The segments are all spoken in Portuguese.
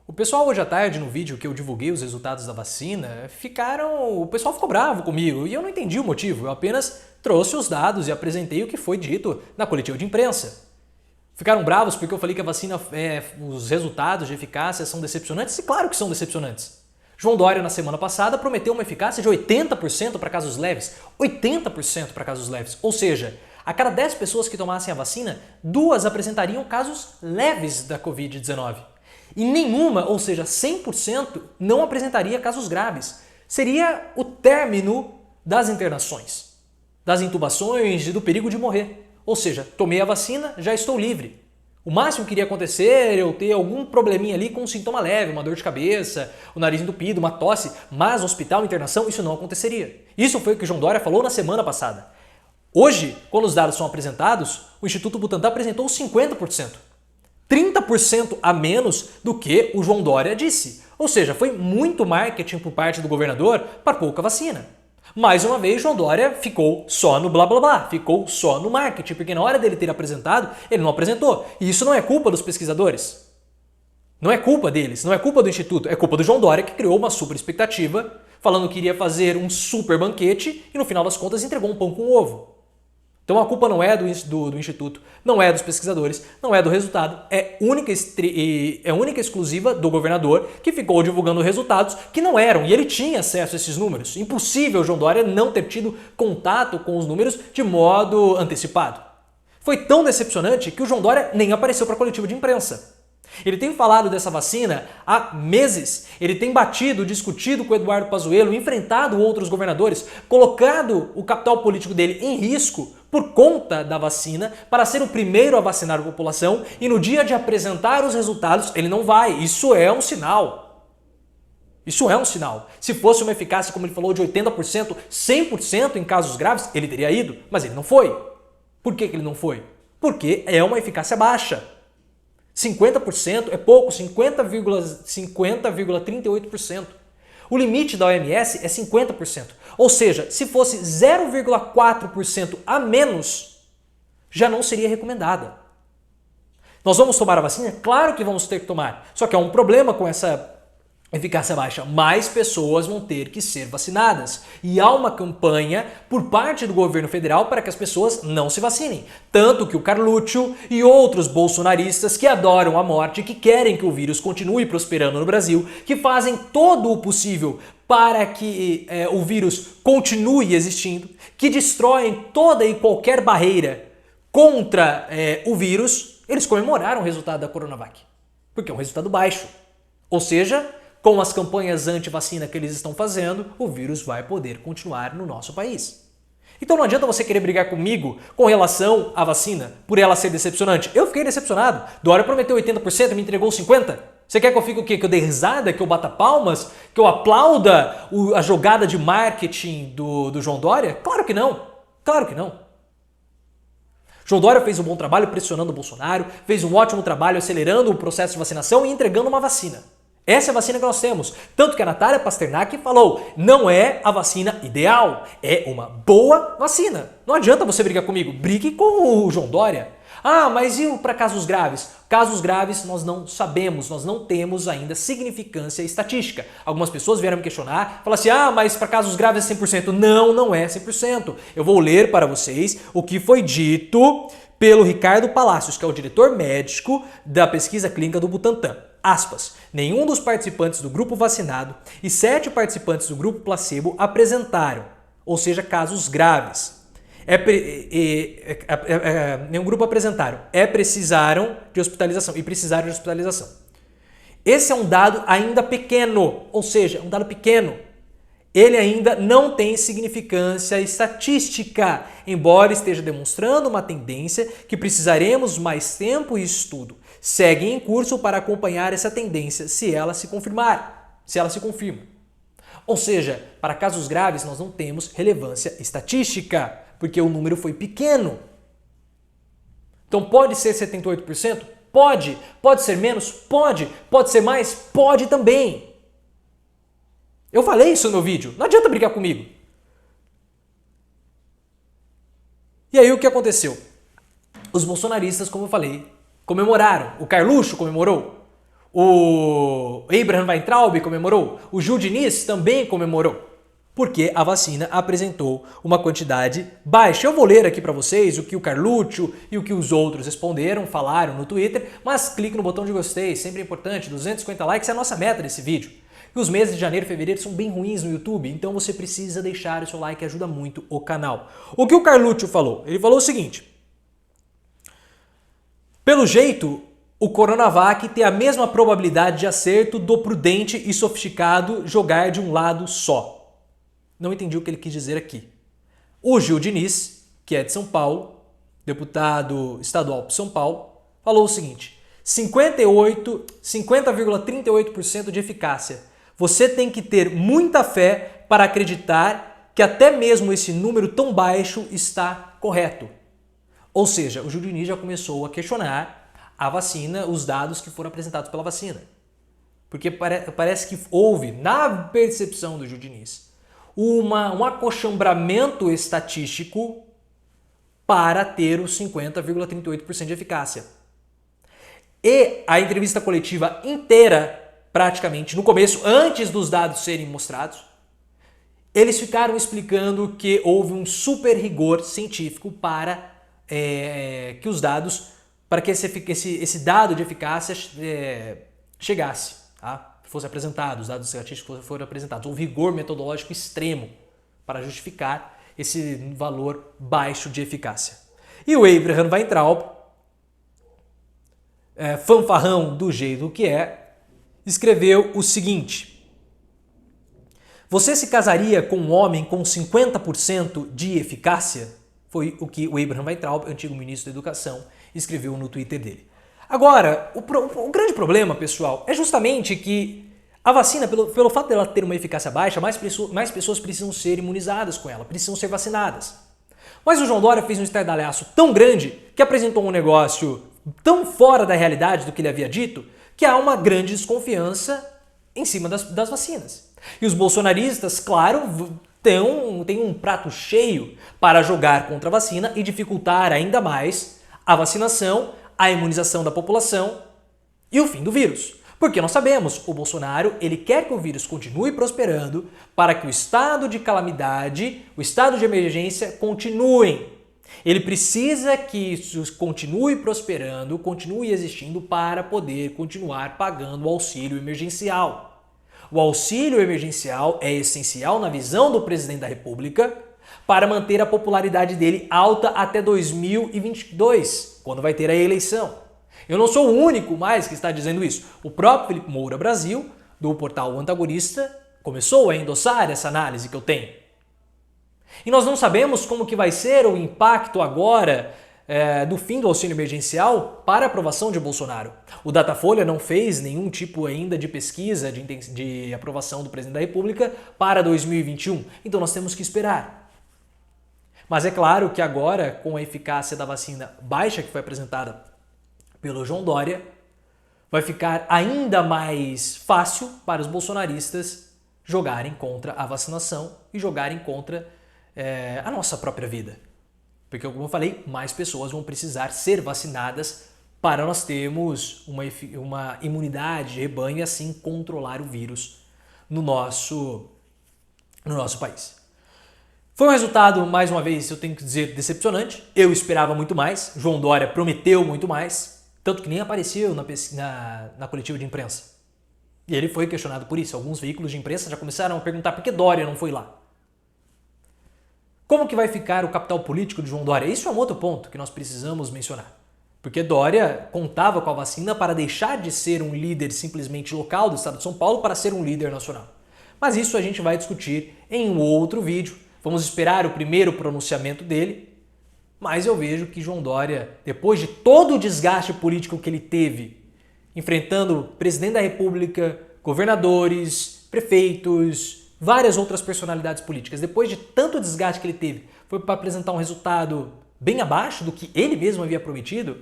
O pessoal hoje à tarde, no vídeo que eu divulguei os resultados da vacina, o pessoal ficou bravo comigo e eu não entendi o motivo. Eu apenas trouxe os dados e apresentei o que foi dito na coletiva de imprensa. Ficaram bravos porque eu falei que a vacina, os resultados de eficácia são decepcionantes? E claro que são decepcionantes. João Dória, na semana passada, prometeu uma eficácia de 80% para casos leves. 80% para casos leves. Ou seja, a cada 10 pessoas que tomassem a vacina, 2 apresentariam casos leves da Covid-19. E nenhuma, ou seja, 100%, não apresentaria casos graves. Seria o término das internações, das intubações e do perigo de morrer. Ou seja, tomei a vacina, já estou livre. O máximo que iria acontecer é eu ter algum probleminha ali com um sintoma leve, uma dor de cabeça, o nariz entupido, uma tosse, mas hospital, internação, isso não aconteceria. Isso foi o que o João Dória falou na semana passada. Hoje, quando os dados são apresentados, o Instituto Butantan apresentou 50%. 30% a menos do que o João Dória disse. Ou seja, foi muito marketing por parte do governador para pouca vacina. Mais uma vez, João Dória ficou só no blá blá blá, ficou só no marketing, porque na hora dele ter apresentado, ele não apresentou. E isso não é culpa dos pesquisadores. Não é culpa deles, não é culpa do Instituto, é culpa do João Dória que criou uma super expectativa, falando que iria fazer um super banquete e no final das contas entregou um pão com ovo. Então a culpa não é do Instituto, não é dos pesquisadores, não é do resultado, é única e exclusiva do governador que ficou divulgando resultados que não eram e ele tinha acesso a esses números. Impossível João Dória não ter tido contato com os números de modo antecipado. Foi tão decepcionante que o João Dória nem apareceu para a coletiva de imprensa. Ele tem falado dessa vacina há meses, ele tem batido, discutido com o Eduardo Pazuello, enfrentado outros governadores, colocado o capital político dele em risco por conta da vacina para ser o primeiro a vacinar a população e no dia de apresentar os resultados ele não vai. Isso é um sinal. Isso é um sinal. Se fosse uma eficácia, como ele falou, de 80%, 100% em casos graves, ele teria ido, mas ele não foi. Por que ele não foi? Porque é uma eficácia baixa. 50% é pouco, 50,38%. O limite da OMS é 50%. Ou seja, se fosse 0,4% a menos, já não seria recomendada. Nós vamos tomar a vacina? Claro que vamos ter que tomar. Só que há um problema com essa eficácia baixa. Mais pessoas vão ter que ser vacinadas. E há uma campanha por parte do governo federal para que as pessoas não se vacinem. Tanto que o Carluccio e outros bolsonaristas que adoram a morte, que querem que o vírus continue prosperando no Brasil, que fazem todo o possível para que o vírus continue existindo, que destroem toda e qualquer barreira contra o vírus, eles comemoraram o resultado da Coronavac. Porque é um resultado baixo. Ou seja, com as campanhas anti-vacina que eles estão fazendo, o vírus vai poder continuar no nosso país. Então não adianta você querer brigar comigo com relação à vacina, por ela ser decepcionante. Eu fiquei decepcionado. Dória prometeu 80% e me entregou 50%. Você quer que eu fique o quê? Que eu dê risada? Que eu bata palmas? Que eu aplauda a jogada de marketing do João Dória? Claro que não. Claro que não. João Dória fez um bom trabalho pressionando o Bolsonaro, fez um ótimo trabalho acelerando o processo de vacinação e entregando uma vacina. Essa é a vacina que nós temos. Tanto que a Natália Pasternak falou, não é a vacina ideal, é uma boa vacina. Não adianta você brigar comigo, brigue com o João Dória. Ah, mas e para casos graves? Casos graves nós não sabemos, nós não temos ainda significância estatística. Algumas pessoas vieram me questionar, falaram assim, mas para casos graves é 100%. Não, não é 100%. Eu vou ler para vocês o que foi dito pelo Ricardo Palacios, que é o diretor médico da pesquisa clínica do Butantan. Aspas, nenhum dos participantes do grupo vacinado e 7 participantes do grupo placebo apresentaram, ou seja, casos graves. Nenhum grupo apresentaram, precisaram de hospitalização e precisaram de hospitalização. Esse é um dado ainda pequeno, ou seja, um dado pequeno. Ele ainda não tem significância estatística, embora esteja demonstrando uma tendência que precisaremos mais tempo e estudo. Segue em curso para acompanhar essa tendência, se ela se confirmar, se ela se confirma. Ou seja, para casos graves nós não temos relevância estatística, porque o número foi pequeno. Então pode ser 78%? Pode. Pode ser menos? Pode. Pode ser mais? Pode também. Eu falei isso no meu vídeo, não adianta brigar comigo. E aí o que aconteceu? Os bolsonaristas, como eu falei, comemoraram. O Carluccio comemorou. O Abraham Weintraub comemorou, o Gil Diniz também comemorou, porque a vacina apresentou uma quantidade baixa. Eu vou ler aqui para vocês o que o Carluccio e o que os outros responderam, falaram no Twitter, mas clique no botão de gostei, sempre é importante, 250 likes é a nossa meta desse vídeo. E os meses de janeiro e fevereiro são bem ruins no YouTube, então você precisa deixar o seu like, ajuda muito o canal. O que o Carluccio falou? Ele falou o seguinte: pelo jeito, o Coronavac tem a mesma probabilidade de acerto do prudente e sofisticado jogar de um lado só. Não entendi o que ele quis dizer aqui. O Gil Diniz, que é de São Paulo, deputado estadual por São Paulo, falou o seguinte: 50,38% de eficácia. Você tem que ter muita fé para acreditar que até mesmo esse número tão baixo está correto. Ou seja, o Gil Diniz já começou a questionar a vacina, os dados que foram apresentados pela vacina. Porque parece que houve, na percepção do Gil Diniz, um acochambramento estatístico para ter os 50,38% de eficácia. E a entrevista coletiva inteira, praticamente no começo, antes dos dados serem mostrados, eles ficaram explicando que houve um super rigor científico para que os dados, para que esse dado de eficácia chegasse, tá? Fosse apresentado, os dados estatísticos foram apresentados. Houve rigor metodológico extremo para justificar esse valor baixo de eficácia. E o Abraham Weintraub, fanfarrão do jeito que é, escreveu o seguinte: você se casaria com um homem com 50% de eficácia? Foi o que o Abraham Weintraub, antigo ministro da Educação, escreveu no Twitter dele. Agora, o grande problema, pessoal, é justamente que a vacina, pelo fato dela ter uma eficácia baixa, mais pessoas precisam ser imunizadas com ela, precisam ser vacinadas. Mas o João Dória fez um estardalhaço tão grande que apresentou um negócio tão fora da realidade do que ele havia dito, que há uma grande desconfiança em cima das vacinas. E os bolsonaristas, claro, têm um prato cheio para jogar contra a vacina e dificultar ainda mais a vacinação, a imunização da população e o fim do vírus. Porque nós sabemos, o Bolsonaro, ele quer que o vírus continue prosperando para que o estado de calamidade, o estado de emergência continuem. Ele precisa que isso continue prosperando, continue existindo para poder continuar pagando o auxílio emergencial. O auxílio emergencial é essencial na visão do presidente da República para manter a popularidade dele alta até 2022, quando vai ter a eleição. Eu não sou o único mais que está dizendo isso. O próprio Felipe Moura Brasil, do portal Antagonista, começou a endossar essa análise que eu tenho. E nós não sabemos como que vai ser o impacto agora do fim do auxílio emergencial para a aprovação de Bolsonaro. O Datafolha não fez nenhum tipo ainda de pesquisa de aprovação do presidente da República para 2021, então nós temos que esperar. Mas é claro que agora, com a eficácia da vacina baixa que foi apresentada pelo João Dória, vai ficar ainda mais fácil para os bolsonaristas jogarem contra a vacinação e jogarem contra a nossa própria vida. Porque, como eu falei, mais pessoas vão precisar ser vacinadas para nós termos uma imunidade de rebanho e assim controlar o vírus no nosso país. Foi um resultado, mais uma vez, eu tenho que dizer, decepcionante. Eu esperava muito mais. João Dória prometeu muito mais, tanto que nem apareceu na coletiva de imprensa. E ele foi questionado por isso. Alguns veículos de imprensa já começaram a perguntar por que Dória não foi lá. Como que vai ficar o capital político de João Dória? Isso é um outro ponto que nós precisamos mencionar. Porque Dória contava com a vacina para deixar de ser um líder simplesmente local do estado de São Paulo para ser um líder nacional. Mas isso a gente vai discutir em um outro vídeo. Vamos esperar o primeiro pronunciamento dele. Mas eu vejo que João Dória, depois de todo o desgaste político que ele teve, enfrentando o presidente da República, governadores, prefeitos, várias outras personalidades políticas, depois de tanto desgaste que ele teve, foi para apresentar um resultado bem abaixo do que ele mesmo havia prometido,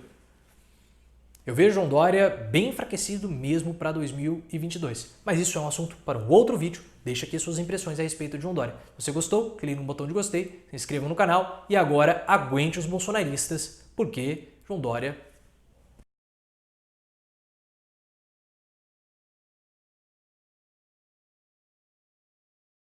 eu vejo João Dória bem enfraquecido mesmo para 2022. Mas isso é um assunto para um outro vídeo. Deixa aqui suas impressões a respeito de João Dória. Se você gostou, clique no botão de gostei, se inscreva no canal e agora aguente os bolsonaristas, porque João Dória